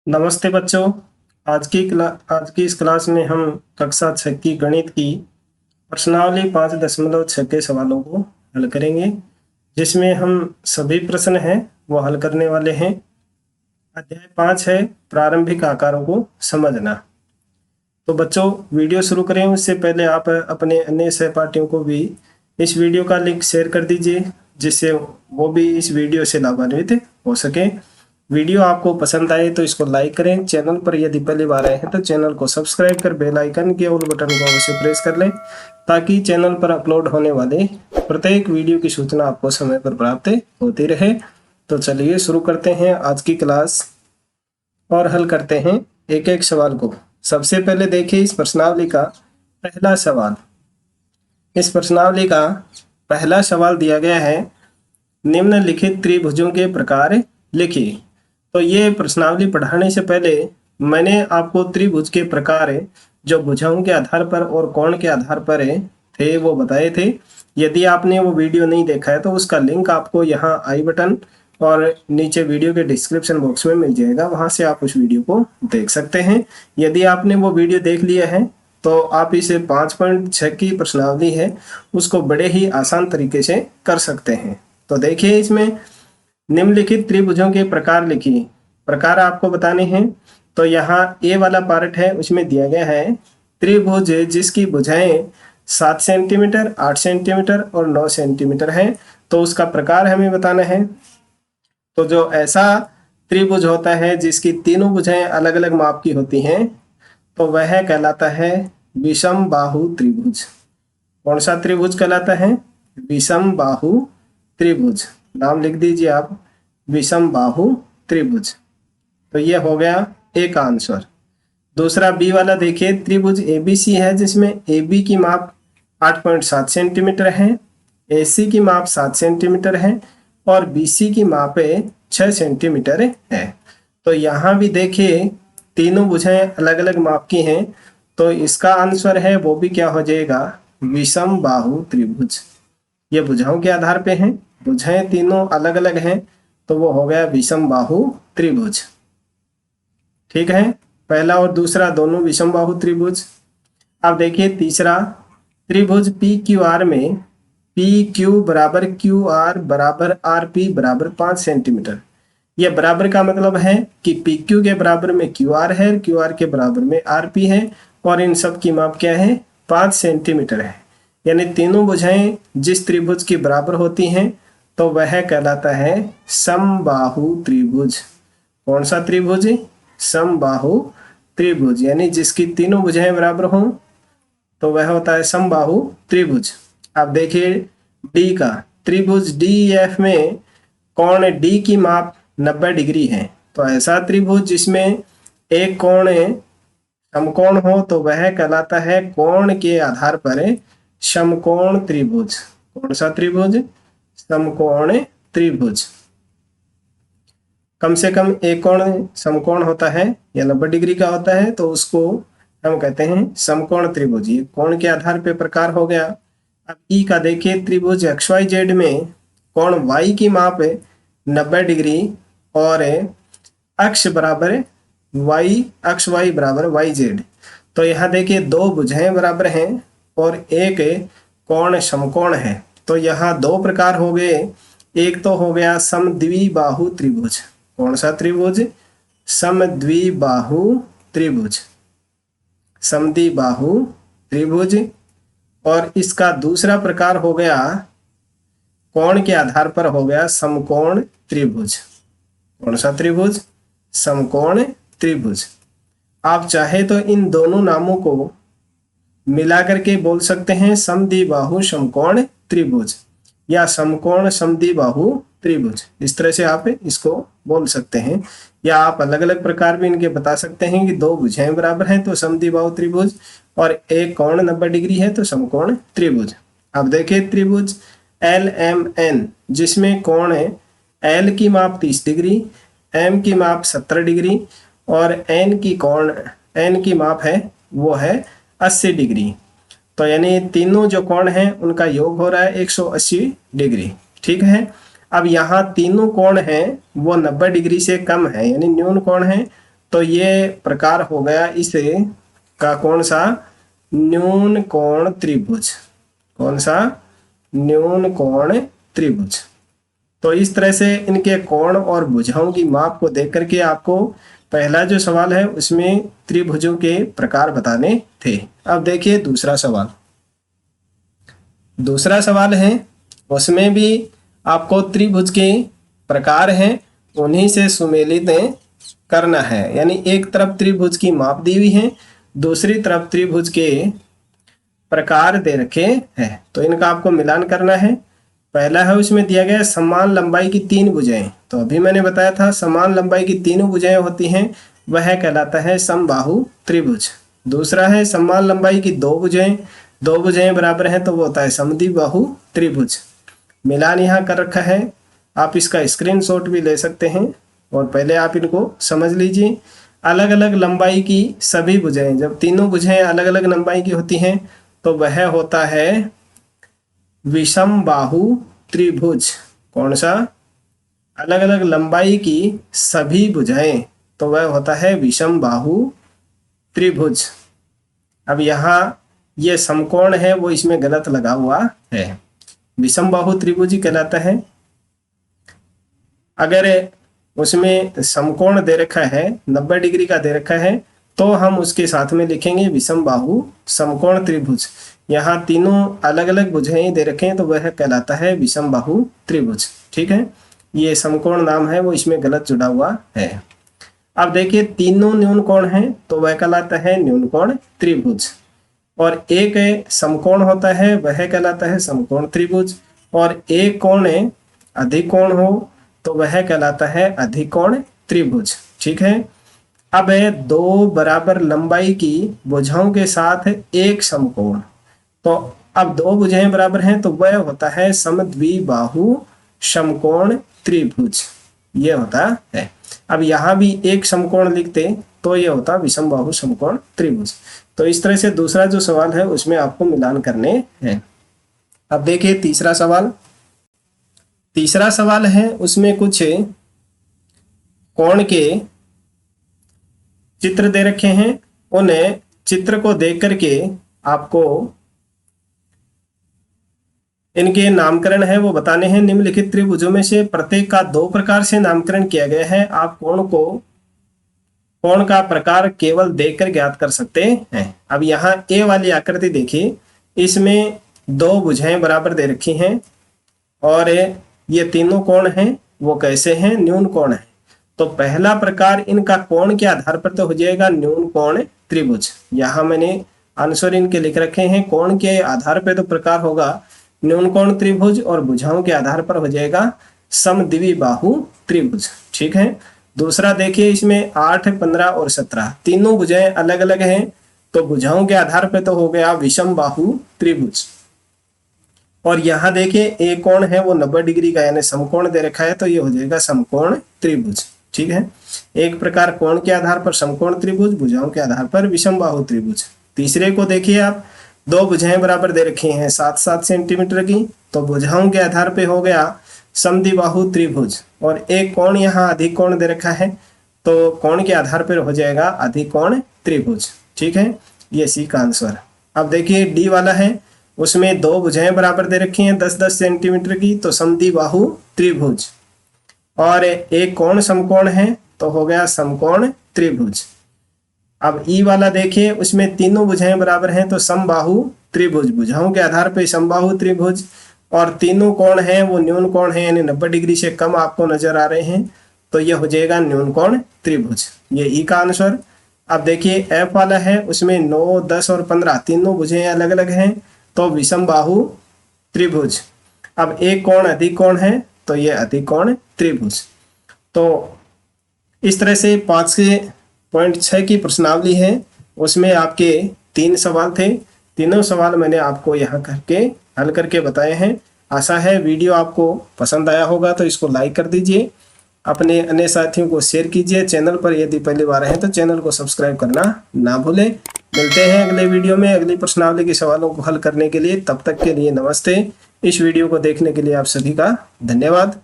नमस्ते बच्चों। आज की इस क्लास में हम कक्षा 6 की गणित की प्रश्नावली 5.6 के सवालों को हल करेंगे, जिसमें हम सभी प्रश्न हैं वो हल करने वाले हैं। अध्याय 5 है प्रारंभिक आकारों को समझना। तो बच्चों, वीडियो शुरू करें उससे पहले आप अपने अन्य सहपाठियों को भी इस वीडियो का लिंक शेयर कर दीजिए, जिससे वो भी इस वीडियो से लाभान्वित हो सके। वीडियो आपको पसंद आए तो इसको लाइक करें। चैनल पर यदि पहली बार आए हैं तो चैनल को सब्सक्राइब कर बेल आइकन के ऑल बटन को अवश्य प्रेस कर लें, ताकि चैनल पर अपलोड होने वाले प्रत्येक वीडियो की सूचना आपको समय पर प्राप्त होती रहे। तो चलिए शुरू करते हैं आज की क्लास और हल करते हैं एक एक सवाल को। सबसे पहले देखिए इस प्रश्नावली का पहला सवाल। इस प्रश्नावली का पहला सवाल दिया गया है, निम्नलिखित त्रिभुजों के प्रकार लिखिए। तो ये प्रश्नावली पढ़ाने से पहले मैंने आपको त्रिभुज के प्रकार जो भुजाओं के आधार पर और कोण के आधार पर थे वो बताए थे। यदि आपने वो वीडियो नहीं देखा है तो उसका लिंक आपको यहाँ आई बटन और नीचे वीडियो के डिस्क्रिप्शन बॉक्स में मिल जाएगा, वहां से आप उस वीडियो को देख सकते हैं। यदि आपने वो वीडियो देख लिया है तो आप इसे 5.6 की प्रश्नावली है उसको बड़े ही आसान तरीके से कर सकते हैं। तो देखिए, इसमें निम्नलिखित त्रिभुजों के प्रकार लिखिए। प्रकार आपको बताने हैं। तो यहाँ ए वाला पार्ट है, उसमें दिया गया है त्रिभुज जिसकी भुजाएं 7 सेंटीमीटर, 8 सेंटीमीटर और 9 सेंटीमीटर है। तो उसका प्रकार हमें बताना है। तो जो ऐसा त्रिभुज होता है जिसकी तीनों भुजाएं अलग अलग माप की होती हैं, तो वह कहलाता है विषम बाहु त्रिभुज। कौन सा त्रिभुज कहलाता है? विषम बाहु त्रिभुज। नाम लिख दीजिए आप, विषम बाहु त्रिभुज। तो ये हो गया एक आंसर। दूसरा बी वाला देखिए, त्रिभुज एबीसी है जिसमें एबी की माप 8.7 सेंटीमीटर है, एसी की माप 7 सेंटीमीटर है और बीसी की माप 6 सेंटीमीटर है। तो यहाँ भी देखिए तीनों भुजाएं अलग अलग माप की हैं, तो इसका आंसर है वो भी क्या हो जाएगा? विषम बाहु त्रिभुज। ये भुजाओं के आधार पे हैं, भुजाएं तीनों अलग अलग हैं, तो वो हो गया विषम बाहु त्रिभुज। ठीक है, पहला और दूसरा दोनों विषम बाहु त्रिभुज। अब देखिए तीसरा, त्रिभुज पी क्यू आर में पी क्यू बराबर क्यू आर बराबर आर पी बराबर 5 सेंटीमीटर। यह बराबर का मतलब है कि पी क्यू के बराबर में क्यू आर है, क्यू आर के बराबर में आर पी है, और इन सब की माप क्या है? 5 सेंटीमीटर है। यानी तीनों भुजाएं जिस त्रिभुज की बराबर होती हैं तो वह कहलाता है समबाहु त्रिभुज। कौन सा त्रिभुज? समबाहु त्रिभुज। यानी जिसकी तीनों भुजाएं बराबर हों तो वह होता है समबाहु त्रिभुज। अब देखिए डी का, त्रिभुज डी एफ में कोण डी की माप 90 डिग्री है। तो ऐसा त्रिभुज जिसमें एक कोण समकोण हो तो वह कहलाता है कोण के आधार पर समकोण त्रिभुज। कौन सा त्रिभुज? समकोण त्रिभुज। कम से कम एक कोण समकोण होता है या 90 डिग्री का होता है, तो उसको हम कहते हैं समकोण त्रिभुज। ये कोण के आधार पे प्रकार हो गया। अब ई का देखिए, त्रिभुज एक्स वाई जेड में कोण वाई की माप 90 डिग्री और अक्ष बराबर वाई, अक्ष वाई बराबर वाई जेड। तो यहाँ देखिए दो भुजाएं बराबर हैं और एक कोण समकोण है। तो यहाँ दो प्रकार हो गए। एक तो हो गया समद्विबाहु त्रिभुज। कौन सा त्रिभुज? समद्विबाहु त्रिभुज। समद्विबाहु त्रिभुज। और इसका दूसरा प्रकार हो गया कोण के आधार पर हो गया समकोण त्रिभुज। कौन सा त्रिभुज? समकोण त्रिभुज। आप चाहे तो इन दोनों नामों को मिलाकर के बोल सकते हैं समद्विबाहु समकोण त्रिभुज या समकोण समद्विबाहु त्रिभुज। इस तरह से आप इसको बोल सकते हैं, या आप अलग अलग प्रकार भी इनके बता सकते हैं कि दो भुजाएं बराबर हैं तो समद्विबाहु त्रिभुज और एक कोण 90 डिग्री है तो समकोण त्रिभुज। अब देखिए त्रिभुज एल एम एन जिसमें कोण एल की माप 30 डिग्री, एम की माप 70 डिग्री और एन की माप है वो है 80 डिग्री। तो यानी तीनों जो कोण हैं उनका योग हो रहा है 180 डिग्री। ठीक है। अब यहाँ तीनों कोण हैं वो 90 डिग्री से कम है, यानी न्यून कोण है, तो ये प्रकार हो गया इसे का कौन सा, न्यून कोण त्रिभुज। कौन सा, न्यून कोण त्रिभुज। तो इस तरह से इनके कोण और भुजाओं की माप को देख करके आपको पहला जो सवाल है उसमें त्रिभुजों के प्रकार बताने थे। अब देखिए दूसरा सवाल। दूसरा सवाल है उसमें भी आपको त्रिभुज के प्रकार हैं उन्हीं से सुमेलित करना है। यानी एक तरफ त्रिभुज की माप दी हुई है, दूसरी तरफ त्रिभुज के प्रकार दे रखे हैं, तो इनका आपको मिलान करना है। पहला है उसमें दिया गया समान लंबाई की 3 भुजाएं। तो अभी मैंने बताया था समान लंबाई की 3 भुजाएं होती हैं, वह कहलाता है समबाहु त्रिभुज। दूसरा है समान लंबाई की 2 भुजाएं, 2 भुजाएं बराबर हैं तो वो होता है समद्विबाहु त्रिभुज। मिलान यहाँ कर रखा है, आप इसका स्क्रीनशॉट भी ले सकते हैं और पहले आप इनको समझ लीजिए। अलग अलग लंबाई की सभी भुजाएं, जब तीनों भुजाएं अलग अलग लंबाई की होती हैं तो वह होता है विषम बाहु त्रिभुज। कौन सा, अलग अलग लंबाई की सभी भुजाएं, तो वह होता है विषम बाहु त्रिभुज। अब यहाँ ये समकोण है वो इसमें गलत लगा हुआ है, विषम बाहु त्रिभुज ही कहलाता है। अगर उसमें समकोण दे रखा है 90 डिग्री का दे रखा है तो हम उसके साथ में लिखेंगे विषम बाहु समकोण त्रिभुज। यहाँ तीनों अलग अलग भुजाएं दे रखे हैं तो वह कहलाता है विषम बाहु त्रिभुज। ठीक है, ये समकोण नाम है वो इसमें गलत जुड़ा हुआ है। अब देखिए तीनों न्यून कोण हैं तो वह कहलाता है न्यून कोण त्रिभुज, और एक समकोण होता है वह कहलाता है समकोण त्रिभुज, और एक कोण अधिक कोण हो तो वह कहलाता है अधिकोण त्रिभुज। ठीक है, अब है 2 बराबर लंबाई की भुजाओं के साथ एक समकोण, तो अब 2 भुजाएं बराबर हैं तो वह होता है समद्विबाहु समकोण त्रिभुज, ये होता है। अब यहाँ भी एक समकोण लिखते तो ये होता विषम बाहु समकोण त्रिभुज। तो इस तरह से दूसरा जो सवाल है उसमें आपको मिलान करने हैं। अब देखिए तीसरा सवाल। तीसरा सवाल है उसमें कुछ कोण के चित्र दे रखे हैं, उन्हें चित्र को देख करके आपको इनके नामकरण है वो बताने हैं। निम्नलिखित त्रिभुजों में से प्रत्येक का 2 प्रकार से नामकरण किया गया है। आप कोण का प्रकार केवल देखकर ज्ञात कर सकते हैं। अब यहाँ ए वाली आकृति देखिए, इसमें 2 भुजाएं बराबर दे रखी हैं और ये तीनों कोण हैं वो कैसे हैं, न्यून कोण है। तो पहला प्रकार इनका कोण के आधार पर तो हो जाएगा न्यून कोण त्रिभुज। यहाँ मैंने आंसर इनके लिख रखे हैं, कोण के आधार पर तो प्रकार होगा न्यून कोण त्रिभुज और भुजाओं के आधार पर हो जाएगा समद्विबाहु त्रिभुज। ठीक है, दूसरा देखिए इसमें 8, 15 और 17 तीनों भुजाएं अलग अलग हैं तो भुजाओं के आधार पर तो हो गया विषम बाहु त्रिभुज। और यहाँ देखिए एक कोण है वो 90 डिग्री का यानी समकोण दे रखा है तो ये हो जाएगा समकोण त्रिभुज। ठीक है, एक प्रकार कोण के आधार पर समकोण त्रिभुज, भुजाओं के आधार पर विषम बाहु त्रिभुज। तीसरे को देखिए आप, 2 भुजाएं बराबर दे रखी हैं 7-7 सेंटीमीटर की, तो भुजाओं के आधार पे हो गया समद्विबाहु त्रिभुज, और एक कोण यहाँ अधिक कोण दे रखा है तो कोण के आधार पर हो जाएगा अधिकोण त्रिभुज। ठीक है, ये सी का आंसर। अब देखिए डी वाला है, उसमें 2 भुजाएं बराबर दे रखी हैं 10-10 सेंटीमीटर की, तो समद्विबाहु त्रिभुज, और एक कोण समकोण है तो हो गया समकोण त्रिभुज। अब ई वाला देखिए, उसमें तीनों भुजाएं बराबर हैं तो समबाहु त्रिभुज, भुजाओं के आधार पर समबाहु त्रिभुज, और तीनों कोण हैं वो न्यून कोण है यानी 90 डिग्री से कम आपको नजर आ रहे हैं तो ये हो जाएगा न्यून कोण त्रिभुज, ये ई का आंसर। अब देखिए एफ वाला है, उसमें 9, 10 और 15 तीनों भुजाएं अलग अलग हैं तो विषम बाहु त्रिभुज। अब एक कोण अधिक कोण है तो ये अधिक कोण त्रिभुज। तो इस तरह से 5.6 की प्रश्नावली है, उसमें आपके 3 सवाल थे। तीनों सवाल मैंने आपको यहाँ करके हल करके बताए हैं। आशा है वीडियो आपको पसंद आया होगा तो इसको लाइक कर दीजिए, अपने अन्य साथियों को शेयर कीजिए। चैनल पर यदि पहली बार हैं तो चैनल को सब्सक्राइब करना ना भूलें। मिलते हैं अगले वीडियो में अगली प्रश्नावली के सवालों को हल करने के लिए। तब तक के लिए नमस्ते। इस वीडियो को देखने के लिए आप सभी का धन्यवाद।